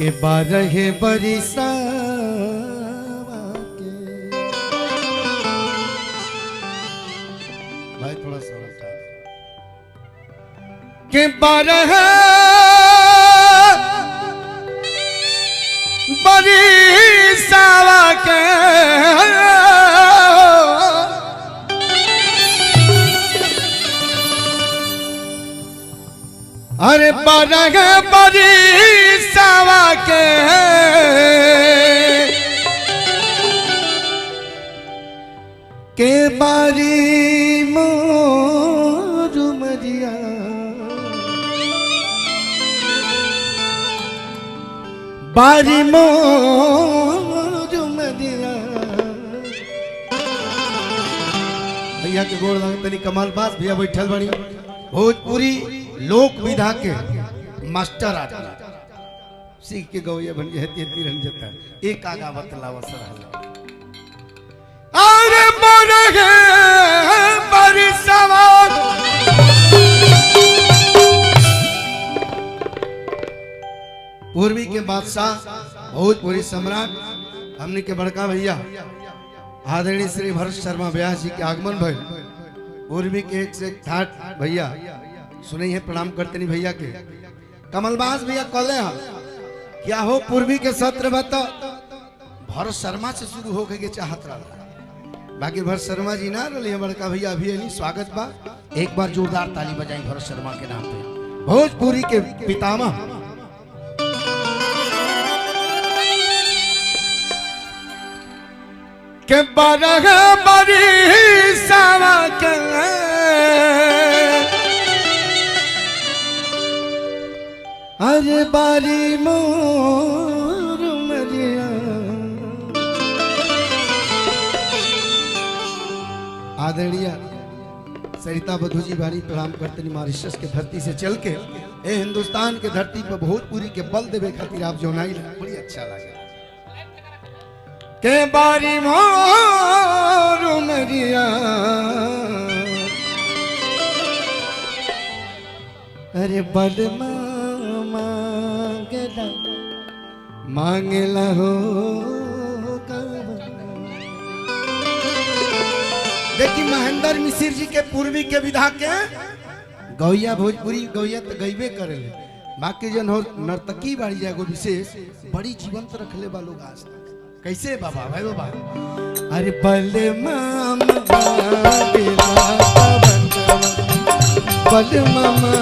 के 12 बरिसा भाई थोड़ा सा के 12 बरिसा के अरे 12 बरिसा के बारी मोर मरिया बारी मोर मरिया भैया के गोड़ लग तनी कमाल बास भैया बैठल बड़ी भोजपुरी लोक विधा के मास्टर आदमी सीख के गौया बन गए रंजता एक आगा बतलावा सर और पूर्वी के बादशाह भोजपुरी सम्राट हमने के बड़का भैया आदरणीय श्री भरत शर्मा व्यास जी के आगमन भय पूर्वी के एक से एक ठाट भैया सुने है प्रणाम करते नहीं भैया के कमलबाज भैया कले हम क्या हो पूर्वी के सत्र बता भरत शर्मा से शुरू हो गए चाहत रहा बाकी भरत शर्मा जी ना रही बड़का भैया अभी नहीं स्वागत बा एक बार जोरदार ताली बजाई भरत शर्मा के नाम पे भोजपुरी के पितामह के 12 बरिसा के अरे बारी मोर मरिया आदरणीय सरिता बधू जी बारी प्रणाम करते मॉरिशस के धरती से चल के ए हिंदुस्तान के धरती पर भोजपुरी के बल देवे खातिर आप जो नाई बड़ी अच्छा लगे के बारी मोर मरिया अरे बल मांगला हो देखी महेंद्र मिश्र जी के पूर्वी के विधा के गौया भोजपुरी गौया तो गईबे करे बाकी जन हो नर्तकी बाड़ी जागो विशेष बड़ी जीवंत रखले बा लोग आज कैसे बाबा भाई बाबा अरे बल मामा बल मामा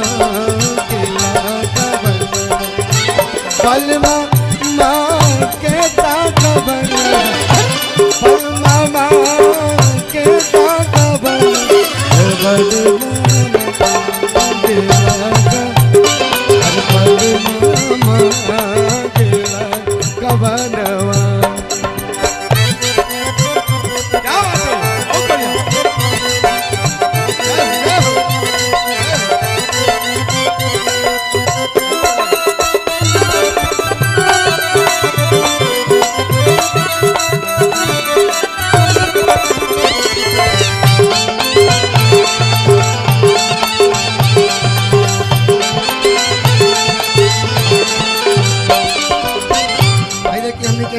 बल मामा के ताकबर बल मामा के ताकबर बल मामा के कबनवा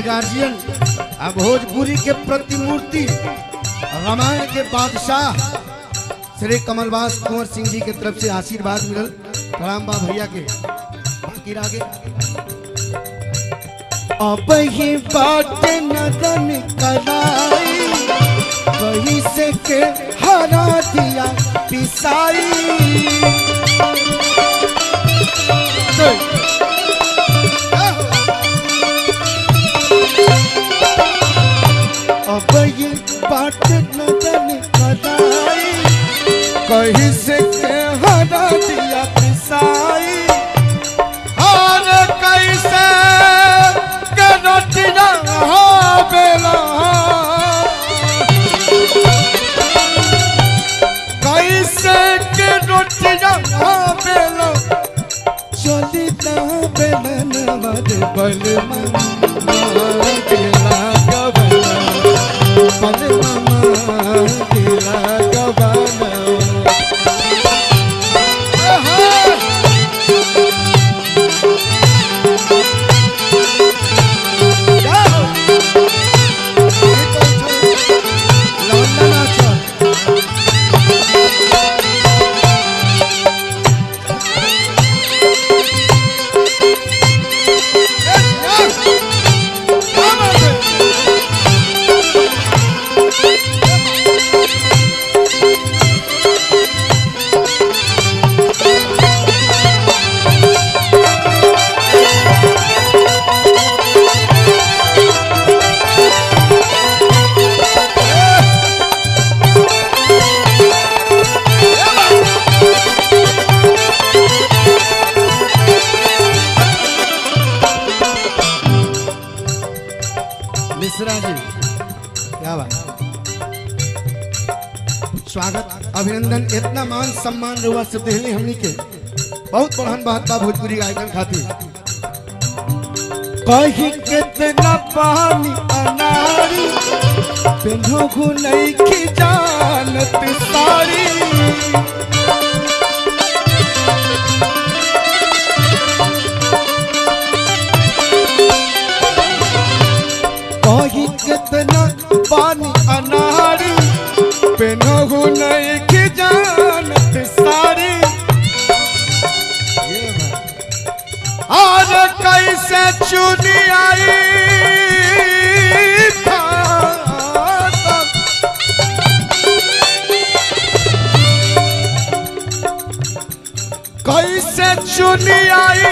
गार्जियन अब भोजपुरी के प्रतिमूर्ति रामायण के बादशाह श्री कमलबास कुंवर सिंह जी के तरफ से आशीर्वाद मिलल प्रणाम बा भैया के बाकी आगे अब ही बात नदन कराई वही से के हरा दिया पिसाई अब ये बात नदन कराई कहीं से के हरा दिया पिसाई और कैसे के रोटिया हो बेला कैसे के रोटिया हो बेला चली ना बेलन मर बल मामा केला बल मामा केला गबना स्वागत अभिनंदन इतना मान सम्मान रुआ से दिल्ली हमनी के बहुत बढ़न बात बा भोजपुरी गायकन खातिर। कहीं कितना पानी अनारी पिन्हो गुनई की जानत सारी कहीं कितना पानी अनारी पिन्हो गुनई की जानत सारी और कैसे चुनी आई कैसे चुनी आई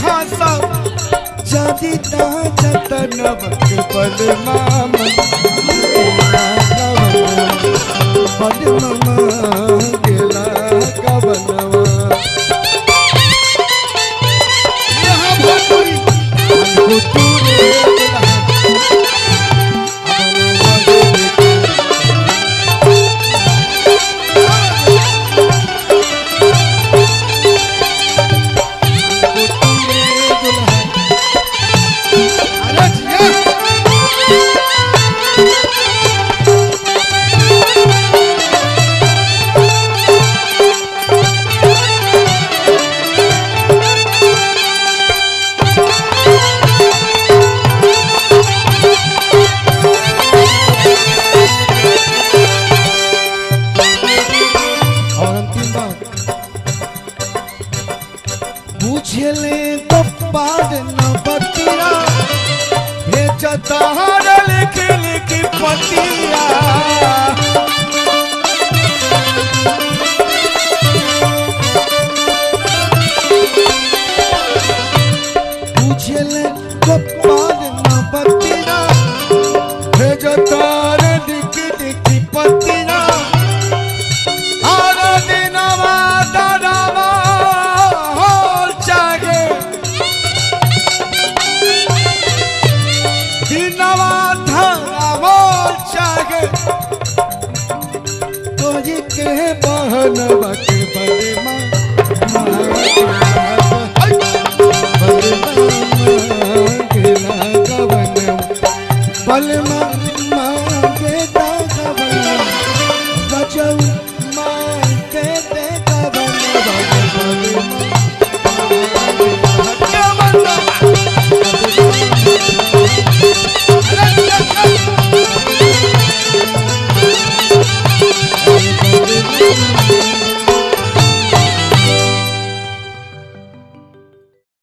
खासा जदी जतन बल मामा बल मामा गेला कबनवा बुझले तो पार न बतिया भेजता हर लिख लिख पतिया बुझले तो पार न बतिया भेजता हर लिख लिख पतिया और दिनवा दरवा के बहन बाके बड़े माँ बल माँ के दागवन बचाऊ माँ के दागवन